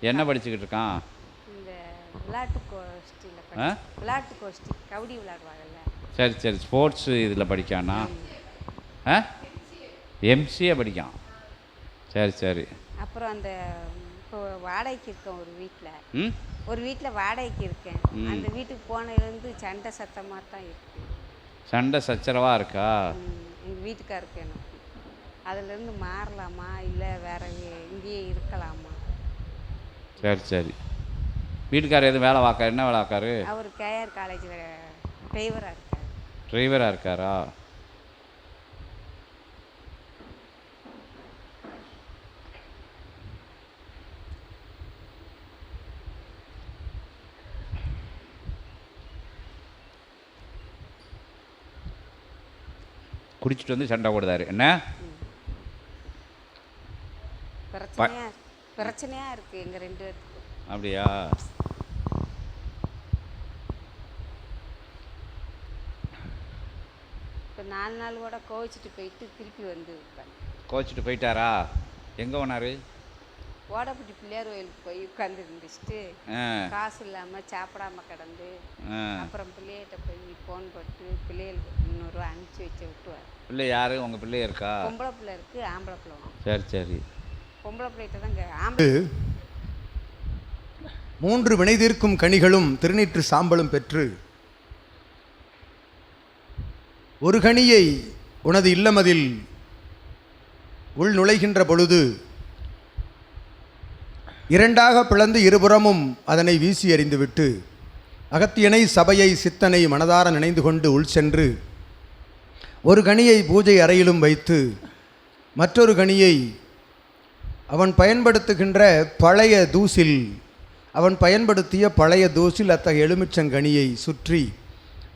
என்ன படிச்சுக்கிட்டு இருக்கான்? இந்த விளையாட்டு கோஷ்டியில் விளையாட்டு கோஷ்டி கபடி விளையாடுவாங்கல்ல. சரி சரி, ஸ்போர்ட்ஸு இதில் படிக்கானா? எம்சிஏ படிக்கான். சரி சரி. அப்புறம் அந்த இப்போ வாடகைக்கு இருக்கேன் ஒரு வீட்டில் வாடகைக்கு இருக்கேன். அந்த வீட்டுக்கு போனதுலேருந்து சண்டை சத்தமாக தான் இருக்கு. சண்டை சச்சரவாக இருக்கா? எங்கள் வீட்டுக்காருக்கு எனக்கு அதுலேருந்து மாறலாமா இல்லை வேற இங்கேயே இருக்கலாமா? சரி சரி. வீட்டுக்காரர் எதுவும் வேலை பார்க்காரு? என்ன வேலை பார்க்காரு? அவர் கேஆர் காலேஜில் டிரைவராக இருக்கார். டிரைவராக இருக்காரா? குடிச்சிட்டு வந்து சண்டை போடுதாரு. என்ன பிரச்சனையா இருக்கு எங்க ரெண்டு பேருக்கு. அப்படியா? இப்போ 4 நாள் கூட கோவிச்சிட்டு போயிட்டு திருப்பி வந்து கோவிச்சிட்டு போயிட்டாரா? எங்கே போனார்? ஓடப்பட்டி பிள்ளையார் கோயிலுக்கு போய் உட்காந்து இருந்துச்சுட்டு காசு இல்லாமல் சாப்பிடாம கிடந்து அப்புறம் பிள்ளைகிட்ட போய் ஃபோன் போட்டு பிள்ளைகளுக்கு 300 அனுப்பிச்சி வச்சு விட்டுவார். பிள்ளை யாரு? உங்கள் பிள்ளை இருக்கா? பொம்பளை பிள்ளை இருக்கு, ஆம்பளை பிள்ளை. சரி சரி. பொம்பளை பிள்ளைகிட்ட தான் 3 வினை தீர்க்கும் கனிகளும் திருநீற்று சாம்பலும் பெற்று ஒரு கனியை உனது இல்லமதில் உள் நுழைகின்ற பொழுது 2ஆக பிளந்து இருபுறமும் அதனை வீசி எறிந்துவிட்டு அகத்தியனை சபையை சித்தனை மனதார நினைந்து கொண்டு உள் சென்று ஒரு கனியை பூஜை அறையிலும் வைத்து மற்றொரு கனியை அவன் பயன்படுத்துகின்ற பழைய தூசில் அத்தகைய எலுமிச்சங்கனியை சுற்றி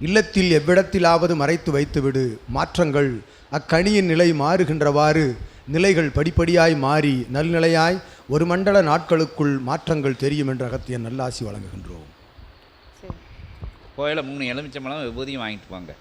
இல்லத்தில் எவ்விடத்திலாவது மறைத்து வைத்துவிடு. மாற்றங்கள் அக்கனியின் நிலை மாறுகின்றவாறு நிலைகள் படிப்படியாய் மாறி நல்நிலையாய் ஒரு மண்டல நாட்களுக்குள் மாற்றங்கள் தெரியும் என்று அகத்தியன் நல்லாசி வழங்குகின்றோம். கோயில 3 எலுமிச்சம்பழம் விபூதியும் வாங்கிட்டு வாங்க.